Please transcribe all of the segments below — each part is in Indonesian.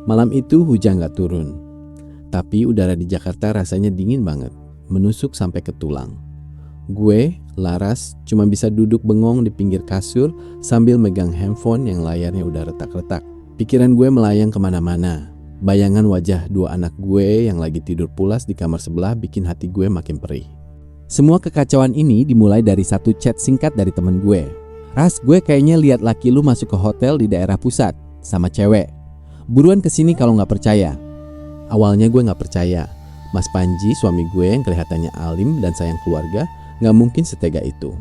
Malam itu hujan gak turun, tapi udara di Jakarta rasanya dingin banget, menusuk sampai ke tulang. Gue, Laras, cuma bisa duduk bengong di pinggir kasur sambil megang handphone yang layarnya udah retak-retak. Pikiran gue melayang kemana-mana. Bayangan wajah dua anak gue yang lagi tidur pulas di kamar sebelah bikin hati gue makin perih. Semua kekacauan ini dimulai dari satu chat singkat dari temen gue. "Ras, gue kayaknya lihat laki lu masuk ke hotel di daerah pusat sama cewek. Buruan kesini kalau gak percaya." Awalnya gue gak percaya. Mas Panji, suami gue yang kelihatannya alim dan sayang keluarga, gak mungkin setega itu.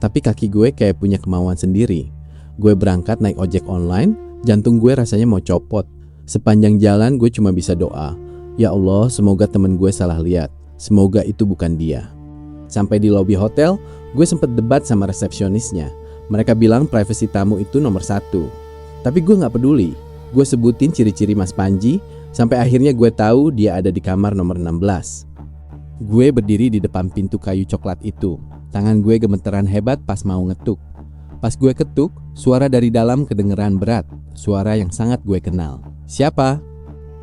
Tapi kaki gue kayak punya kemauan sendiri. Gue berangkat naik ojek online, jantung gue rasanya mau copot. Sepanjang jalan gue cuma bisa doa, "Ya Allah, semoga temen gue salah lihat. Semoga itu bukan dia." Sampai di lobi hotel, gue sempet debat sama resepsionisnya. Mereka bilang privasi tamu itu nomor 1. Tapi gue gak peduli. Gue sebutin ciri-ciri Mas Panji, sampai akhirnya gue tahu dia ada di kamar nomor 16. Gue berdiri di depan pintu kayu coklat itu. Tangan gue gemeteran hebat pas mau ngetuk. Pas gue ketuk, suara dari dalam kedengeran berat. Suara yang sangat gue kenal. "Siapa?"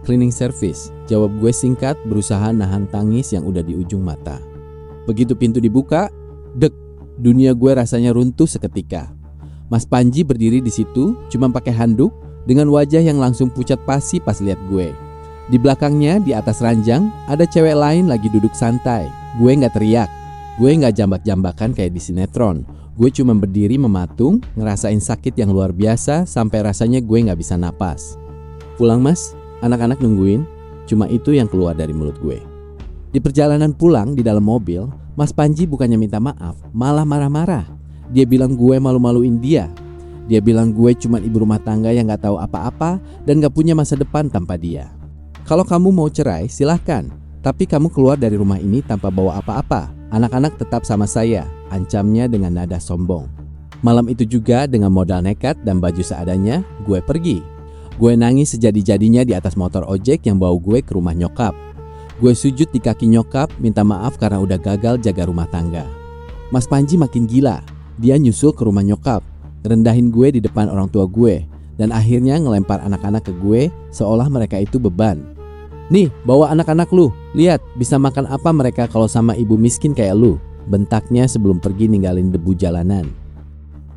"Cleaning service," jawab gue singkat, berusaha nahan tangis yang udah di ujung mata. Begitu pintu dibuka, dek, dunia gue rasanya runtuh seketika. Mas Panji berdiri di situ, cuma pakai handuk, dengan wajah yang langsung pucat pasi pas lihat gue. Di belakangnya, di atas ranjang, ada cewek lain lagi duduk santai. Gue gak teriak, gue gak jambak-jambakan kayak di sinetron. Gue cuma berdiri mematung, ngerasain sakit yang luar biasa sampai rasanya gue gak bisa napas. "Pulang mas, anak-anak nungguin." Cuma itu yang keluar dari mulut gue. Di perjalanan pulang di dalam mobil, Mas Panji bukannya minta maaf, malah marah-marah. Dia bilang gue malu-maluin dia. Dia bilang gue cuma ibu rumah tangga yang gak tahu apa-apa dan gak punya masa depan tanpa dia. "Kalau kamu mau cerai silahkan, tapi kamu keluar dari rumah ini tanpa bawa apa-apa. Anak-anak tetap sama saya," ancamnya dengan nada sombong. Malam itu juga dengan modal nekat dan baju seadanya, gue pergi. Gue nangis sejadi-jadinya di atas motor ojek yang bawa gue ke rumah nyokap. Gue sujud di kaki nyokap, minta maaf karena udah gagal jaga rumah tangga. Mas Panji makin gila. Dia nyusul ke rumah nyokap, rendahin gue di depan orang tua gue, dan akhirnya ngelempar anak-anak ke gue seolah mereka itu beban. "Nih, bawa anak-anak lu. Lihat, bisa makan apa mereka kalau sama ibu miskin kayak lu," bentaknya sebelum pergi ninggalin debu jalanan.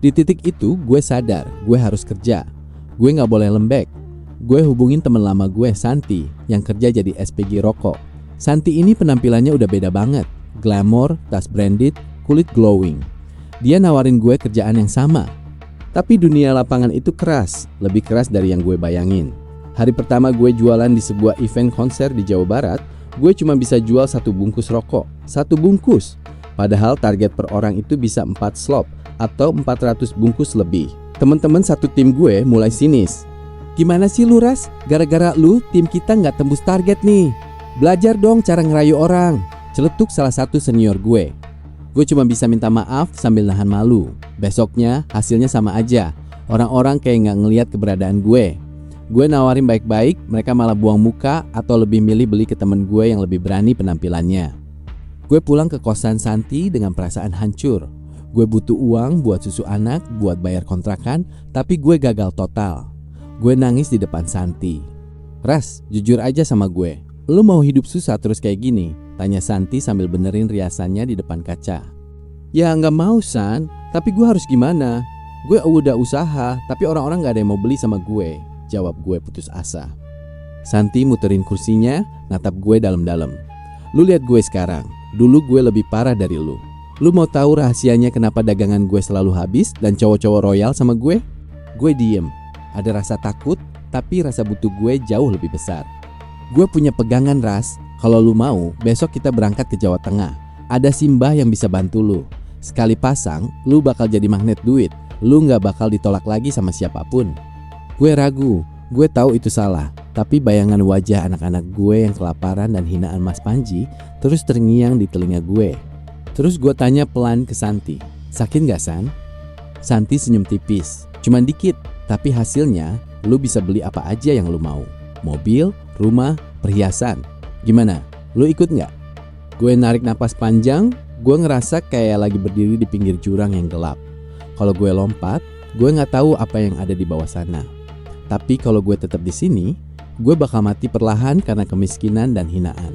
Di titik itu gue sadar gue harus kerja. Gue gak boleh lembek. Gue hubungin temen lama gue, Santi, yang kerja jadi SPG rokok. Santi ini penampilannya udah beda banget. Glamour, tas branded, kulit glowing. Dia nawarin gue kerjaan yang sama. Tapi dunia lapangan itu keras, lebih keras dari yang gue bayangin. Hari pertama gue jualan di sebuah event konser di Jawa Barat, gue cuma bisa jual 1 bungkus rokok. 1 bungkus. Padahal target per orang itu bisa 4 slop atau 400 bungkus lebih. Teman-teman satu tim gue mulai sinis. "Gimana sih lu Ras? Gara-gara lu tim kita gak tembus target nih. Belajar dong cara ngerayu orang," celetuk salah satu senior gue. Gue cuma bisa minta maaf sambil nahan malu. Besoknya hasilnya sama aja. Orang-orang kayak gak ngelihat keberadaan gue. Gue nawarin baik-baik, mereka malah buang muka atau lebih milih beli ke temen gue yang lebih berani penampilannya. Gue pulang ke kosan Santi dengan perasaan hancur. Gue butuh uang buat susu anak, buat bayar kontrakan, tapi gue gagal total. Gue nangis di depan Santi. "Ras, jujur aja sama gue. Lu mau hidup susah terus kayak gini?" tanya Santi sambil benerin riasannya di depan kaca. "Ya gak mau San, tapi gue harus gimana? Gue udah usaha, tapi orang-orang gak ada yang mau beli sama gue," jawab gue putus asa. Santi muterin kursinya, natap gue dalam-dalam. "Lu lihat gue sekarang, dulu gue lebih parah dari lu. Lu mau tahu rahasianya kenapa dagangan gue selalu habis dan cowok-cowok royal sama gue?" Gue diem. Ada rasa takut, tapi rasa butuh gue jauh lebih besar. "Gue punya pegangan Ras. Kalau lu mau, besok kita berangkat ke Jawa Tengah. Ada Simbah yang bisa bantu lu. Sekali pasang, lu bakal jadi magnet duit. Lu gak bakal ditolak lagi sama siapapun." Gue ragu. Gue tahu itu salah, tapi bayangan wajah anak-anak gue yang kelaparan dan hinaan Mas Panji terus terngiang di telinga gue. Terus gue tanya pelan ke Santi, "Sakit gak San?" Santi senyum tipis. "Cuman dikit, tapi hasilnya lu bisa beli apa aja yang lu mau. Mobil, rumah, perhiasan. Gimana? Lu ikut gak?" Gue narik napas panjang. Gue ngerasa kayak lagi berdiri di pinggir jurang yang gelap. Kalau gue lompat, gue gak tahu apa yang ada di bawah sana. Tapi kalau gue tetap di sini, gue bakal mati perlahan karena kemiskinan dan hinaan.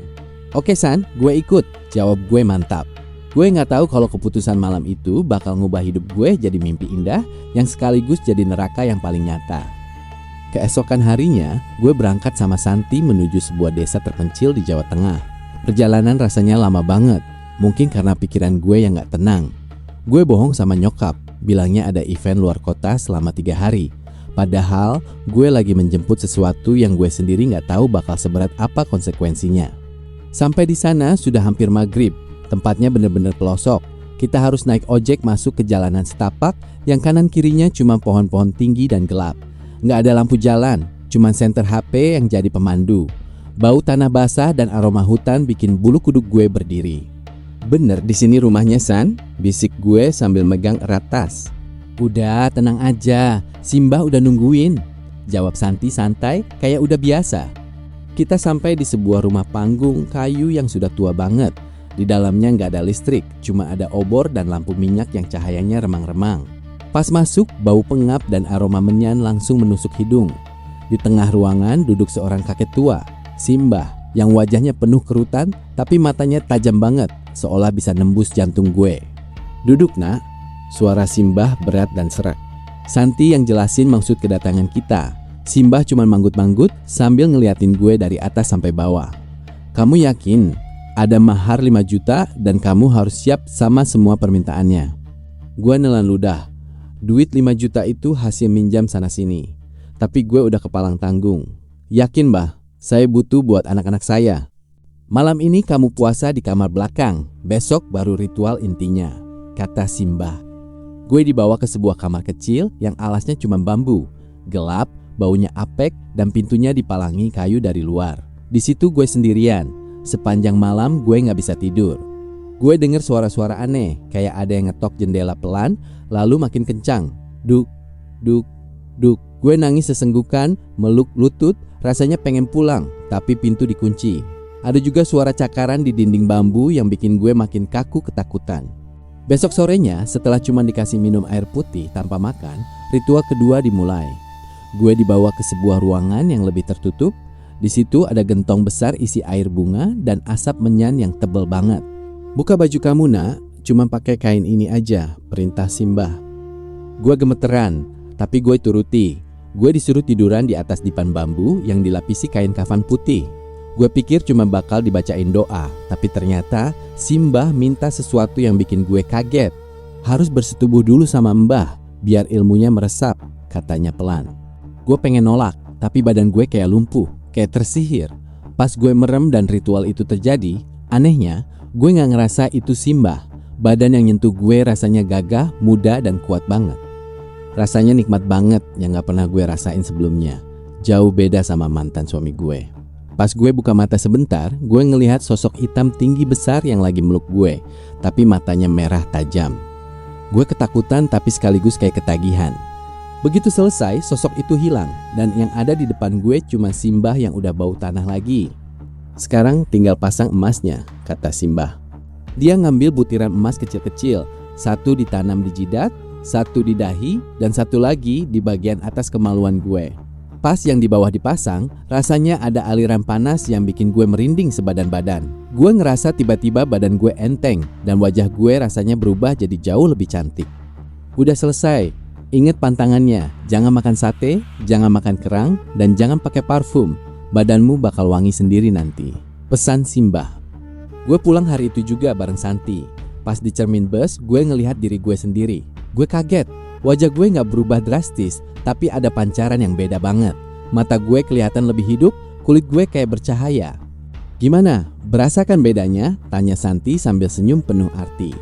Oke San, gue ikut, jawab gue mantap. Gue gak tahu kalau keputusan malam itu bakal ngubah hidup gue jadi mimpi indah yang sekaligus jadi neraka yang paling nyata. Keesokan harinya, gue berangkat sama Santi menuju sebuah desa terpencil di Jawa Tengah. Perjalanan rasanya lama banget, mungkin karena pikiran gue yang gak tenang. Gue bohong sama nyokap, bilangnya ada event luar kota selama 3 hari. Padahal gue lagi menjemput sesuatu yang gue sendiri gak tahu bakal seberat apa konsekuensinya. Sampai di sana sudah hampir maghrib, tempatnya bener-bener pelosok. Kita harus naik ojek masuk ke jalanan setapak yang kanan kirinya cuma pohon-pohon tinggi dan gelap. Gak ada lampu jalan, cuma senter HP yang jadi pemandu. Bau tanah basah dan aroma hutan bikin bulu kuduk gue berdiri. Bener di sini rumahnya San? Bisik gue sambil megang erat tas. Udah tenang aja, Simbah udah nungguin, jawab Santi santai kayak udah biasa. Kita sampai di sebuah rumah panggung kayu yang sudah tua banget. Di dalamnya nggak ada listrik, cuma ada obor dan lampu minyak yang cahayanya remang-remang. Pas masuk, bau pengap dan aroma menyan langsung menusuk hidung. Di tengah ruangan duduk seorang kakek tua, Simbah, yang wajahnya penuh kerutan tapi matanya tajam banget, seolah bisa nembus jantung gue. Duduk nak, suara Simbah berat dan serak. Santi yang jelasin maksud kedatangan kita. Simbah cuma manggut-manggut sambil ngeliatin gue dari atas sampai bawah. Kamu yakin ada mahar 5 juta dan kamu harus siap sama semua permintaannya? Gue nelan ludah. Duit 5 juta itu hasil minjam sana sini. Tapi gue udah kepalang tanggung. Yakin bah, saya butuh buat anak-anak saya. Malam ini kamu puasa di kamar belakang, besok baru ritual intinya, kata Simbah. Gue dibawa ke sebuah kamar kecil yang alasnya cuma bambu, gelap, baunya apek dan pintunya dipalangi kayu dari luar. Di situ gue sendirian, sepanjang malam gue gak bisa tidur. Gue denger suara-suara aneh, kayak ada yang ngetok jendela pelan, lalu makin kencang. Duk, duk, duk. Gue nangis sesenggukan, meluk lutut, rasanya pengen pulang, tapi pintu dikunci. Ada juga suara cakaran di dinding bambu yang bikin gue makin kaku ketakutan. Besok sorenya, setelah cuma dikasih minum air putih tanpa makan, ritual kedua dimulai. Gue dibawa ke sebuah ruangan yang lebih tertutup. Di situ ada gentong besar isi air bunga dan asap menyan yang tebal banget. Buka baju kamu nak, cuma pakai kain ini aja, perintah Simbah. Gue gemeteran, tapi gue turuti. Gue disuruh tiduran di atas dipan bambu yang dilapisi kain kafan putih. Gue pikir cuma bakal dibacain doa, tapi ternyata Simbah minta sesuatu yang bikin gue kaget. Harus bersetubuh dulu sama Mbah, biar ilmunya meresap, katanya pelan. Gue pengen nolak, tapi badan gue kayak lumpuh, kayak tersihir. Pas gue merem dan ritual itu terjadi, anehnya gue gak ngerasa itu Simbah. Badan yang nyentuh gue rasanya gagah, muda dan kuat banget. Rasanya nikmat banget yang gak pernah gue rasain sebelumnya. Jauh beda sama mantan suami gue. Pas gue buka mata sebentar, gue ngelihat sosok hitam tinggi besar yang lagi meluk gue, tapi matanya merah tajam. Gue ketakutan tapi sekaligus kayak ketagihan. Begitu selesai, sosok itu hilang dan yang ada di depan gue cuma Simbah yang udah bau tanah lagi. Sekarang tinggal pasang emasnya, kata Simbah. Dia ngambil butiran emas kecil-kecil, satu ditanam di jidat, satu di dahi, dan satu lagi di bagian atas kemaluan gue. Pas yang di bawah dipasang, rasanya ada aliran panas yang bikin gue merinding sebadan badan. Gue ngerasa tiba-tiba badan gue enteng dan wajah gue rasanya berubah jadi jauh lebih cantik. Udah selesai. Ingat pantangannya, jangan makan sate, jangan makan kerang, dan jangan pakai parfum. Badanmu bakal wangi sendiri nanti, pesan Simbah. Gue pulang hari itu juga bareng Santi. Pas di cermin bus, gue ngelihat diri gue sendiri. Gue kaget, wajah gue gak berubah drastis, tapi ada pancaran yang beda banget. Mata gue kelihatan lebih hidup, kulit gue kayak bercahaya. Gimana? Berasa kan bedanya? Tanya Santi sambil senyum penuh arti.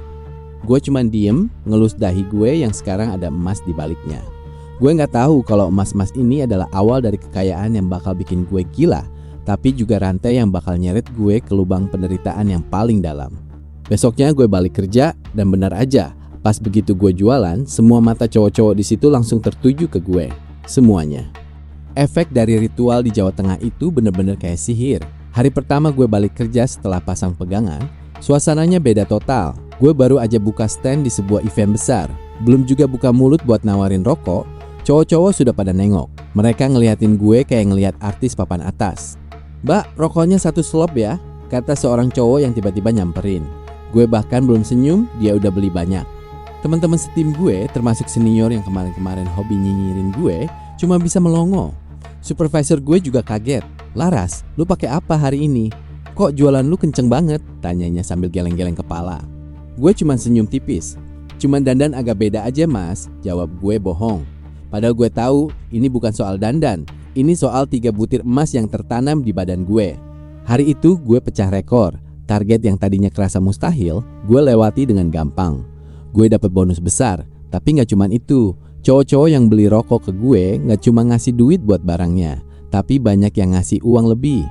Gue cuman diem, ngelus dahi gue yang sekarang ada emas di baliknya. Gue gak tahu kalau emas-emas ini adalah awal dari kekayaan yang bakal bikin gue gila, tapi juga rantai yang bakal nyeret gue ke lubang penderitaan yang paling dalam. Besoknya gue balik kerja dan benar aja, pas begitu gue jualan, semua mata cowok-cowok di situ langsung tertuju ke gue. Semuanya. Efek dari ritual di Jawa Tengah itu bener-bener kayak sihir. Hari pertama gue balik kerja setelah pasang pegangan, suasananya beda total. Gue baru aja buka stand di sebuah event besar. Belum juga buka mulut buat nawarin rokok, cowok-cowok sudah pada nengok. Mereka ngeliatin gue kayak ngeliat artis papan atas. "Mbak, rokoknya 1 slop ya," kata seorang cowok yang tiba-tiba nyamperin. Gue bahkan belum senyum, dia udah beli banyak. Teman-teman setim gue, termasuk senior yang kemarin-kemarin hobi nyinyirin gue, cuma bisa melongo. Supervisor gue juga kaget. "Laras, lu pakai apa hari ini? Kok jualan lu kenceng banget?" tanyanya sambil geleng-geleng kepala. Gue cuma senyum tipis. "Cuman dandan agak beda aja mas," jawab gue bohong. Padahal gue tahu ini bukan soal dandan, ini soal 3 butir emas yang tertanam di badan gue. Hari itu gue pecah rekor. Target yang tadinya kerasa mustahil, gue lewati dengan gampang. Gue dapet bonus besar, tapi gak cuman itu. Cowok-cowok yang beli rokok ke gue gak cuma ngasih duit buat barangnya, tapi banyak yang ngasih uang lebih.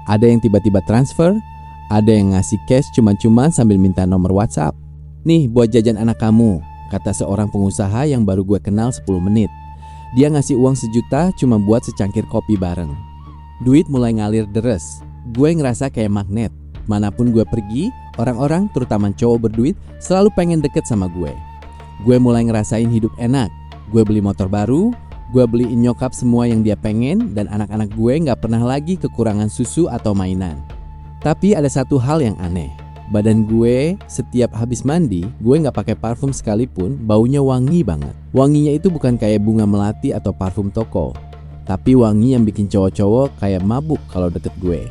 Ada yang tiba-tiba transfer, ada yang ngasih cash cuma-cuma sambil minta nomor WhatsApp. "Nih buat jajan anak kamu," kata seorang pengusaha yang baru gue kenal 10 menit. Dia ngasih uang 1 juta cuma buat secangkir kopi bareng. Duit mulai ngalir deres. Gue ngerasa kayak magnet. Manapun gue pergi, orang-orang terutama cowok berduit selalu pengen deket sama gue. Gue mulai ngerasain hidup enak. Gue beli motor baru, gue beliin nyokap semua yang dia pengen, dan anak-anak gue gak pernah lagi kekurangan susu atau mainan. Tapi ada satu hal yang aneh. Badan gue setiap habis mandi, gue gak pakai parfum sekalipun, baunya wangi banget. Wanginya itu bukan kayak bunga melati atau parfum toko, tapi wangi yang bikin cowok-cowok kayak mabuk kalau deket gue.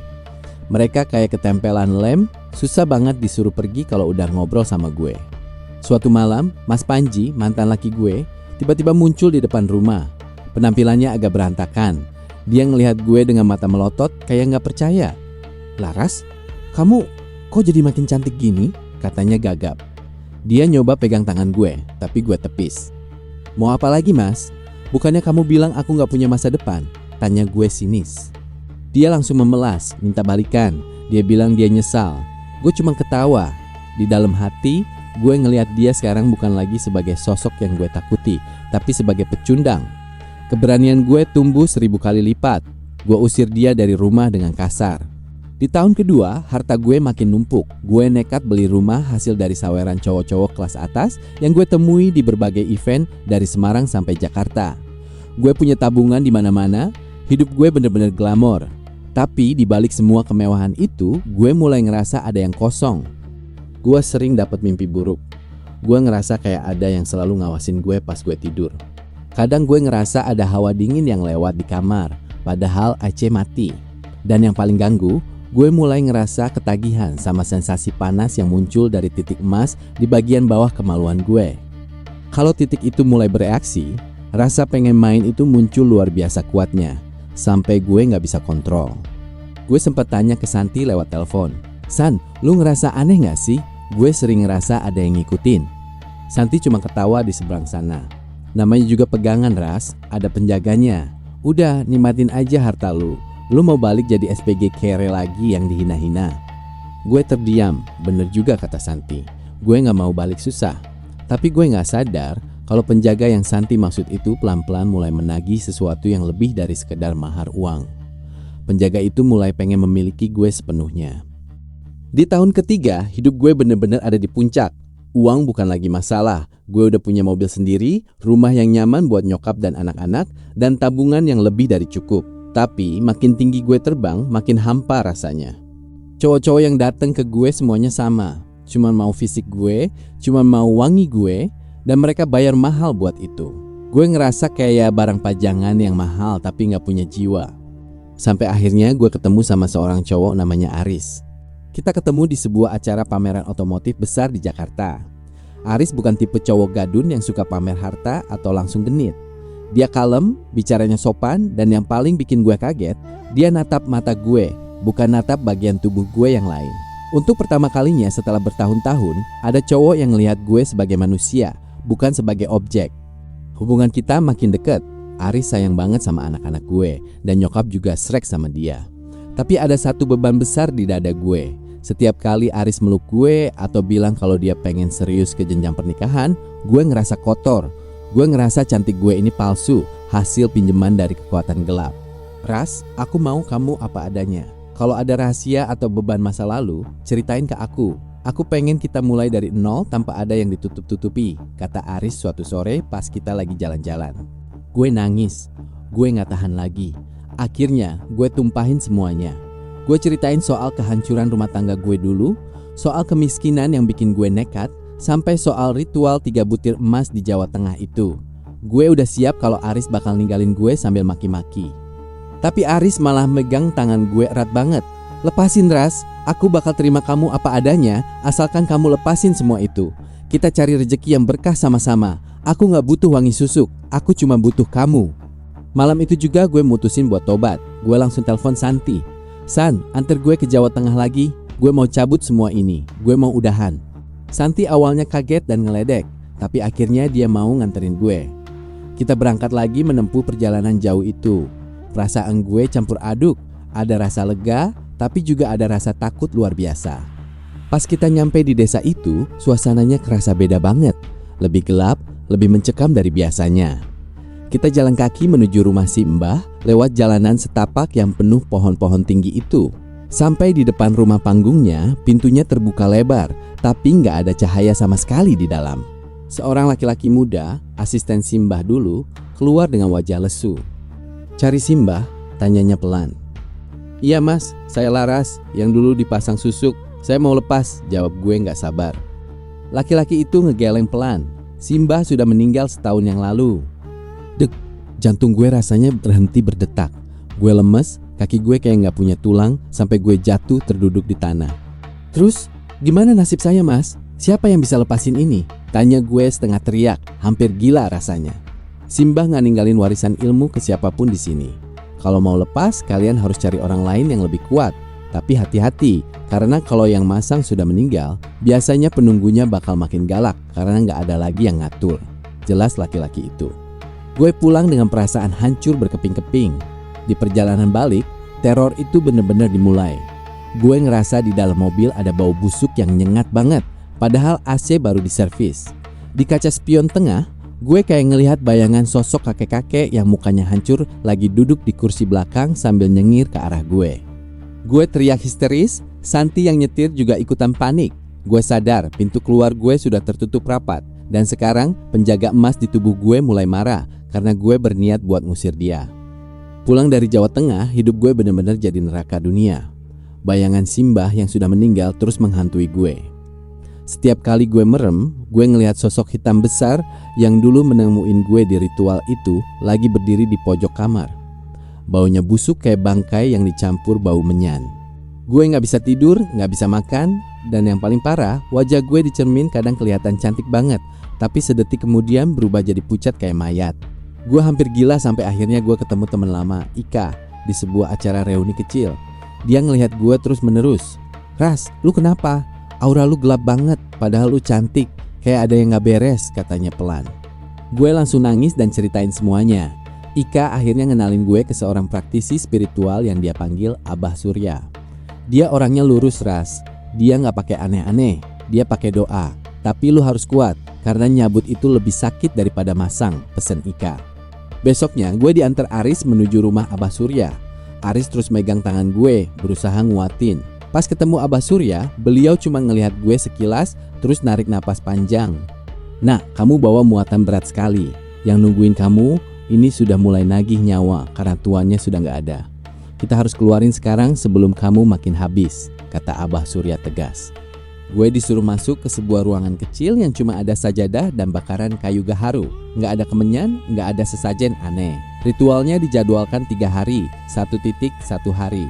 Mereka kayak ketempelan lem, susah banget disuruh pergi kalau udah ngobrol sama gue. Suatu malam, Mas Panji, mantan laki gue, tiba-tiba muncul di depan rumah. Penampilannya agak berantakan. Dia ngelihat gue dengan mata melotot kayak gak percaya. "Laras, kamu kok jadi makin cantik gini?" katanya gagap. Dia nyoba pegang tangan gue, tapi gue tepis. "Mau apa lagi mas? Bukannya kamu bilang aku gak punya masa depan?" tanya gue sinis. Dia langsung memelas, minta balikan. Dia bilang dia nyesal. Gue cuma ketawa. Di dalam hati, gue ngelihat dia sekarang bukan lagi sebagai sosok yang gue takuti, tapi sebagai pecundang. Keberanian gue tumbuh 1000 kali lipat. Gue usir dia dari rumah dengan kasar. Di tahun kedua, harta gue makin numpuk. Gue nekat beli rumah hasil dari saweran cowok-cowok kelas atas yang gue temui di berbagai event dari Semarang sampai Jakarta. Gue punya tabungan di mana-mana. Hidup gue bener-bener glamor. Tapi di balik semua kemewahan itu, gue mulai ngerasa ada yang kosong. Gue sering dapat mimpi buruk. Gue ngerasa kayak ada yang selalu ngawasin gue pas gue tidur. Kadang gue ngerasa ada hawa dingin yang lewat di kamar, padahal AC mati. Dan yang paling ganggu, gue mulai ngerasa ketagihan sama sensasi panas yang muncul dari titik emas di bagian bawah kemaluan gue. Kalau titik itu mulai bereaksi, rasa pengen main itu muncul luar biasa kuatnya. Sampai gue gak bisa kontrol. Gue sempat tanya ke Santi lewat telepon. "San, lu ngerasa aneh gak sih? Gue sering ngerasa ada yang ngikutin." Santi cuma ketawa di seberang sana. "Namanya juga pegangan Ras, ada penjaganya. Udah nikmatin aja harta lu. Lu mau balik jadi SPG kere lagi yang dihina-hina." Gue terdiam. Bener juga kata Santi. Gue gak mau balik susah. Tapi gue gak sadar kalau penjaga yang Santi maksud itu pelan-pelan mulai menagih sesuatu yang lebih dari sekedar mahar uang. Penjaga itu mulai pengen memiliki gue sepenuhnya. Di tahun ketiga, hidup gue bener-bener ada di puncak. Uang bukan lagi masalah. Gue udah punya mobil sendiri, rumah yang nyaman buat nyokap dan anak-anak, dan tabungan yang lebih dari cukup. Tapi makin tinggi gue terbang, makin hampa rasanya. Cowok-cowok yang datang ke gue semuanya sama. Cuman mau fisik gue, cuman mau wangi gue, dan mereka bayar mahal buat itu. Gue ngerasa kayak barang pajangan yang mahal tapi gak punya jiwa. Sampai akhirnya gue ketemu sama seorang cowok namanya Aris. Kita ketemu di sebuah acara pameran otomotif besar di Jakarta. Aris bukan tipe cowok gadun yang suka pamer harta atau langsung genit. Dia kalem, bicaranya sopan, dan yang paling bikin gue kaget, dia natap mata gue, bukan natap bagian tubuh gue yang lain. Untuk pertama kalinya setelah bertahun-tahun, ada cowok yang ngelihat gue sebagai manusia, bukan sebagai objek. Hubungan kita makin dekat. Aris sayang banget sama anak-anak gue, dan nyokap juga srek sama dia. Tapi ada satu beban besar di dada gue. Setiap kali Aris meluk gue atau bilang kalau dia pengen serius ke jenjang pernikahan, gue ngerasa kotor. Gue ngerasa cantik gue ini palsu, hasil pinjaman dari kekuatan gelap. "Ras, aku mau kamu apa adanya. Kalau ada rahasia atau beban masa lalu, ceritain ke aku. Aku pengen kita mulai dari nol tanpa ada yang ditutup-tutupi," kata Aris suatu sore pas kita lagi jalan-jalan. Gue nangis. Gue gak tahan lagi. Akhirnya gue tumpahin semuanya. Gue ceritain soal kehancuran rumah tangga gue dulu, soal kemiskinan yang bikin gue nekat, sampai soal ritual 3 butir emas di Jawa Tengah itu. Gue udah siap kalau Aris bakal ninggalin gue sambil maki-maki. Tapi Aris malah megang tangan gue erat banget. "Lepasin Ras, aku bakal terima kamu apa adanya, asalkan kamu lepasin semua itu. Kita cari rejeki yang berkah sama-sama. Aku gak butuh wangi susuk, aku cuma butuh kamu." Malam itu juga gue mutusin buat tobat. Gue langsung telepon Santi. "San, antar gue ke Jawa Tengah lagi. Gue mau cabut semua ini, gue mau udahan." Santi awalnya kaget dan ngeledek, tapi akhirnya dia mau nganterin gue. Kita berangkat lagi menempuh perjalanan jauh itu. Perasaan gue campur aduk, ada rasa lega, tapi juga ada rasa takut luar biasa. Pas kita nyampe di desa itu, suasananya kerasa beda banget. Lebih gelap, lebih mencekam dari biasanya. Kita jalan kaki menuju rumah si Mbah, lewat jalanan setapak yang penuh pohon-pohon tinggi itu. Sampai di depan rumah panggungnya, pintunya terbuka lebar, tapi nggak ada cahaya sama sekali di dalam. Seorang laki-laki muda, asisten Simbah dulu, keluar dengan wajah lesu. "Cari Simbah?" tanyanya pelan. "Iya mas, saya Laras, yang dulu dipasang susuk. Saya mau lepas," jawab gue gak sabar. Laki-laki itu ngegeleng pelan. "Simbah sudah meninggal setahun yang lalu." Dek, jantung gue rasanya berhenti berdetak. Gue lemes, kaki gue kayak gak punya tulang, sampai gue jatuh terduduk di tanah. "Terus, gimana nasib saya mas? Siapa yang bisa lepasin ini?" tanya gue setengah teriak, hampir gila rasanya. "Simbah gak ninggalin warisan ilmu ke siapapun di sini. Kalau mau lepas, kalian harus cari orang lain yang lebih kuat. Tapi hati-hati, karena kalau yang masang sudah meninggal, biasanya penunggunya bakal makin galak karena gak ada lagi yang ngatur," jelas laki-laki itu. Gue pulang dengan perasaan hancur berkeping-keping. Di perjalanan balik, teror itu bener-bener dimulai. Gue ngerasa di dalam mobil ada bau busuk yang nyengat banget, padahal AC baru diservis. Di kaca spion tengah, gue kayak ngelihat bayangan sosok kakek-kakek yang mukanya hancur lagi duduk di kursi belakang sambil nyengir ke arah gue. Gue teriak histeris, Santi yang nyetir juga ikutan panik. Gue sadar pintu keluar gue sudah tertutup rapat, dan sekarang penjaga emas di tubuh gue mulai marah karena gue berniat buat ngusir dia. Pulang dari Jawa Tengah, hidup gue benar-benar jadi neraka dunia. Bayangan Simbah yang sudah meninggal terus menghantui gue. Setiap kali gue merem, gue ngelihat sosok hitam besar yang dulu menemuin gue di ritual itu lagi berdiri di pojok kamar. Baunya busuk kayak bangkai yang dicampur bau menyan. Gue gak bisa tidur, gak bisa makan, dan yang paling parah, wajah gue di cermin kadang kelihatan cantik banget, tapi sedetik kemudian berubah jadi pucat kayak mayat. Gue hampir gila sampai akhirnya gue ketemu teman lama, Ika, di sebuah acara reuni kecil. Dia ngelihat gue terus menerus. "Ras, lu kenapa? Aura lu gelap banget, padahal lu cantik. Kayak ada yang gak beres," katanya pelan. Gue langsung nangis dan ceritain semuanya. Ika akhirnya ngenalin gue ke seorang praktisi spiritual yang dia panggil Abah Surya. Dia orangnya lurus Ras. Dia gak pakai aneh-aneh, dia pakai doa. Tapi lu harus kuat, karena nyabut itu lebih sakit daripada masang, pesen Ika. Besoknya gue diantar Aris menuju rumah Abah Surya. Aris terus megang tangan gue, berusaha nguatin. Pas ketemu Abah Surya, beliau cuma ngelihat gue sekilas, terus narik napas panjang. "Nak, kamu bawa muatan berat sekali. Yang nungguin kamu ini sudah mulai nagih nyawa karena tuannya sudah gak ada. Kita harus keluarin sekarang sebelum kamu makin habis," kata Abah Surya tegas. Gue disuruh masuk ke sebuah ruangan kecil yang cuma ada sajadah dan bakaran kayu gaharu. Gak ada kemenyan, gak ada sesajen aneh. Ritualnya dijadwalkan 3 hari, 1 titik 1 hari.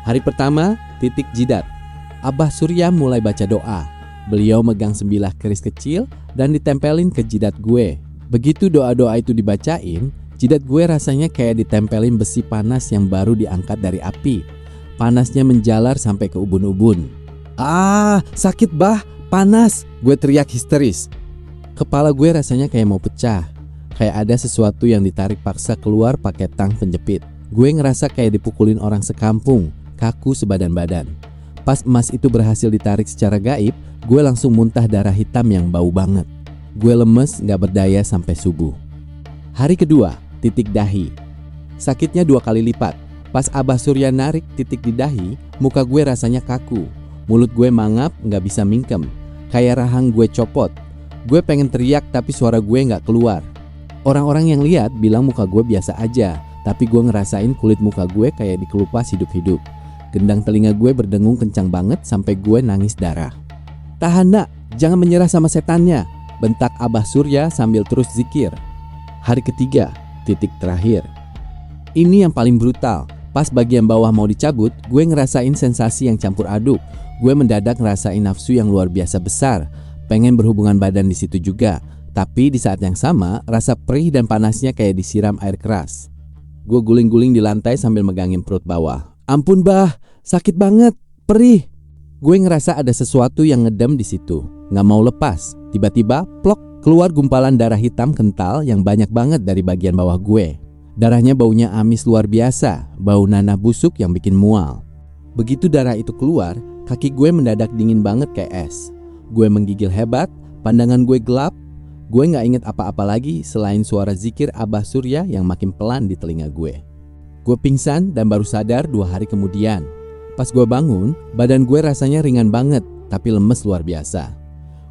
Hari pertama, titik jidat. Abah Surya mulai baca doa. Beliau megang 9 keris kecil dan ditempelin ke jidat gue. Begitu doa-doa itu dibacain, jidat gue rasanya kayak ditempelin besi panas yang baru diangkat dari api. Panasnya menjalar sampai ke ubun-ubun. "Ah, sakit bah, panas!" gue teriak histeris. Kepala gue rasanya kayak mau pecah. Kayak ada sesuatu yang ditarik paksa keluar pakai tang penjepit. Gue ngerasa kayak dipukulin orang sekampung, kaku sebadan-badan. Pas emas itu berhasil ditarik secara gaib, gue langsung muntah darah hitam yang bau banget. Gue lemes gak berdaya sampai subuh. Hari kedua, titik dahi. Sakitnya 2 kali lipat. Pas Abah Surya narik titik di dahi, muka gue rasanya kaku. Mulut gue mangap, gak bisa mingkem. Kayak rahang gue copot. Gue pengen teriak tapi suara gue gak keluar. Orang-orang yang lihat bilang muka gue biasa aja, Tapi gue ngerasain kulit muka gue kayak dikelupas hidup-hidup. Gendang telinga gue berdengung kencang banget sampai gue nangis darah. "Tahan nak, jangan menyerah sama setannya," bentak Abah Surya sambil terus zikir. Hari ketiga, titik terakhir. Ini yang paling brutal. Pas bagian bawah mau dicabut, gue ngerasain sensasi yang campur aduk. Gue mendadak ngerasain nafsu yang luar biasa besar. Pengen berhubungan badan di situ juga. Tapi di saat yang sama, rasa perih dan panasnya kayak disiram air keras. Gue guling-guling di lantai sambil megangin perut bawah. "Ampun bah, sakit banget, perih." Gue ngerasa ada sesuatu yang ngedem di situ, nggak mau lepas. Tiba-tiba, plok, keluar gumpalan darah hitam kental yang banyak banget dari bagian bawah gue. Darahnya baunya amis luar biasa, bau nanah busuk yang bikin mual. Begitu darah itu keluar, kaki gue mendadak dingin banget kayak es. Gue menggigil hebat, pandangan gue gelap. Gue gak inget apa-apa lagi selain suara zikir Abah Surya yang makin pelan di telinga gue. Gue pingsan dan baru sadar 2 hari kemudian. Pas gue bangun, badan gue rasanya ringan banget, tapi lemes luar biasa.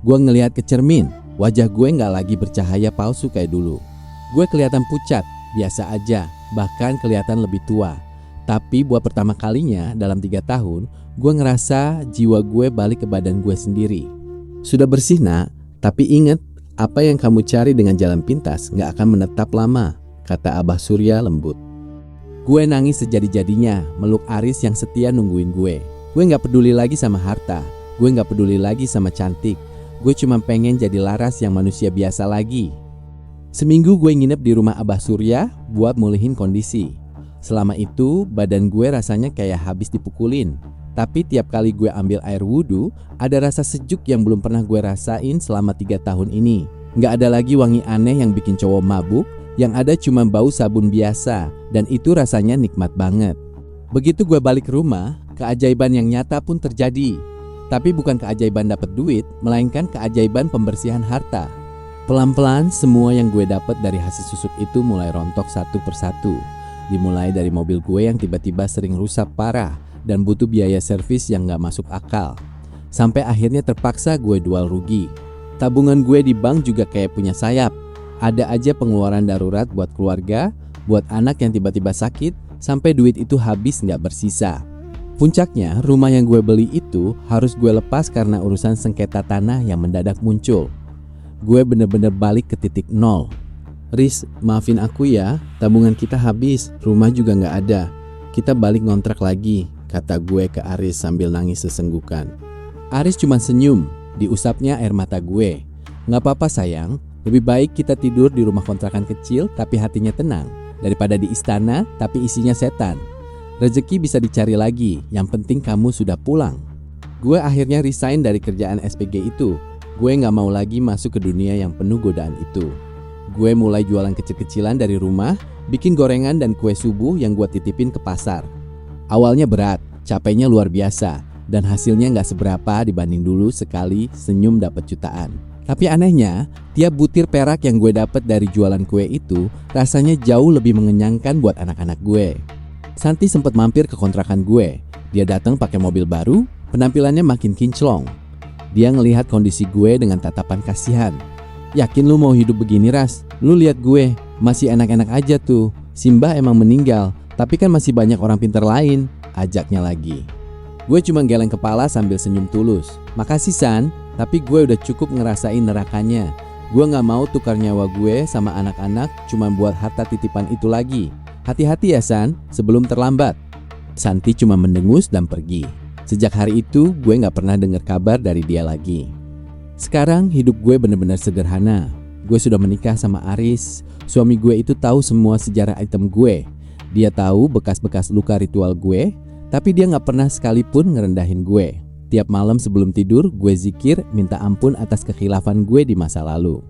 Gue ngelihat ke cermin, wajah gue gak lagi bercahaya palsu kayak dulu. Gue kelihatan pucat, biasa aja, bahkan kelihatan lebih tua. Tapi buat pertama kalinya dalam 3 tahun, gue ngerasa jiwa gue balik ke badan gue sendiri. "Sudah bersih nak, tapi ingat, apa yang kamu cari dengan jalan pintas gak akan menetap lama," kata Abah Surya lembut. Gue nangis sejadi-jadinya, meluk Aris yang setia nungguin gue. Gue gak peduli lagi sama harta, gue gak peduli lagi sama cantik. Gue cuma pengen jadi Laras yang manusia biasa lagi. Seminggu gue nginep di rumah Abah Surya buat mulihin kondisi. Selama itu badan gue rasanya kayak habis dipukulin. Tapi tiap kali gue ambil air wudhu, ada rasa sejuk yang belum pernah gue rasain selama 3 tahun ini. Gak ada lagi wangi aneh yang bikin cowok mabuk, yang ada cuma bau sabun biasa, dan itu rasanya nikmat banget. Begitu gue balik ke rumah, keajaiban yang nyata pun terjadi. Tapi bukan keajaiban dapat duit, melainkan keajaiban pembersihan harta. Pelan-pelan semua yang gue dapat dari hasil susuk itu mulai rontok satu persatu. Dimulai dari mobil gue yang tiba-tiba sering rusak parah dan butuh biaya servis yang gak masuk akal. Sampai akhirnya terpaksa gue jual rugi. Tabungan gue di bank juga kayak punya sayap. Ada aja pengeluaran darurat buat keluarga, buat anak yang tiba-tiba sakit, sampai duit itu habis gak bersisa. Puncaknya, rumah yang gue beli itu harus gue lepas karena urusan sengketa tanah yang mendadak muncul. Gue bener-bener balik ke titik nol. "Riz, maafin aku ya, tabungan kita habis, rumah juga gak ada. Kita balik ngontrak lagi," kata gue ke Aris sambil nangis sesenggukan. Aris cuma senyum, diusapnya air mata gue. "Gak apa-apa sayang, lebih baik kita tidur di rumah kontrakan kecil tapi hatinya tenang, daripada di istana tapi isinya setan. Rezeki bisa dicari lagi, yang penting kamu sudah pulang." Gue akhirnya resign dari kerjaan SPG itu. Gue gak mau lagi masuk ke dunia yang penuh godaan itu. Gue mulai jualan kecil-kecilan dari rumah, bikin gorengan dan kue subuh yang gue titipin ke pasar. Awalnya berat, capeknya luar biasa, dan hasilnya gak seberapa dibanding dulu sekali senyum dapat jutaan. Tapi anehnya, tiap butir perak yang gue dapat dari jualan kue itu rasanya jauh lebih mengenyangkan buat anak-anak gue. Santi sempat mampir ke kontrakan gue. Dia datang pakai mobil baru, penampilannya makin kinclong. Dia ngelihat kondisi gue dengan tatapan kasihan. "Yakin lu mau hidup begini Ras? Lu lihat gue, masih enak-enak aja tuh. Simbah emang meninggal, tapi kan masih banyak orang pintar lain," ajaknya lagi. Gue cuma geleng kepala sambil senyum tulus. "Makasih San, tapi gue udah cukup ngerasain nerakanya. Gue gak mau tukar nyawa gue sama anak-anak cuma buat harta titipan itu lagi. Hati-hati ya San, sebelum terlambat." Santi cuma mendengus dan pergi. Sejak hari itu gue gak pernah dengar kabar dari dia lagi. Sekarang hidup gue benar-benar sederhana. Gue sudah menikah sama Aris. Suami gue itu tahu semua sejarah item gue. Dia tahu bekas-bekas luka ritual gue, tapi dia gak pernah sekalipun ngerendahin gue. Tiap malam sebelum tidur gue zikir minta ampun atas kekhilafan gue di masa lalu.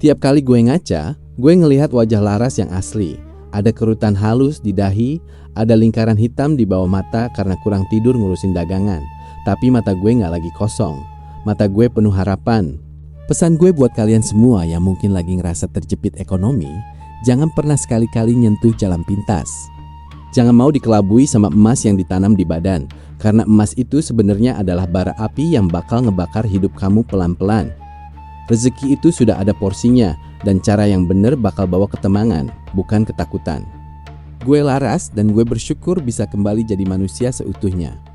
Tiap kali gue ngaca, gue ngelihat wajah Laras yang asli. Ada kerutan halus di dahi, ada lingkaran hitam di bawah mata karena kurang tidur ngurusin dagangan. Tapi mata gue gak lagi kosong. Mata gue penuh harapan. Pesan gue buat kalian semua yang mungkin lagi ngerasa terjepit ekonomi, jangan pernah sekali-kali nyentuh jalan pintas. Jangan mau dikelabui sama emas yang ditanam di badan, karena emas itu sebenarnya adalah bara api yang bakal ngebakar hidup kamu pelan-pelan. Rezeki itu sudah ada porsinya, dan cara yang benar bakal bawa ketenangan, bukan ketakutan. Gue Laras dan gue bersyukur bisa kembali jadi manusia seutuhnya.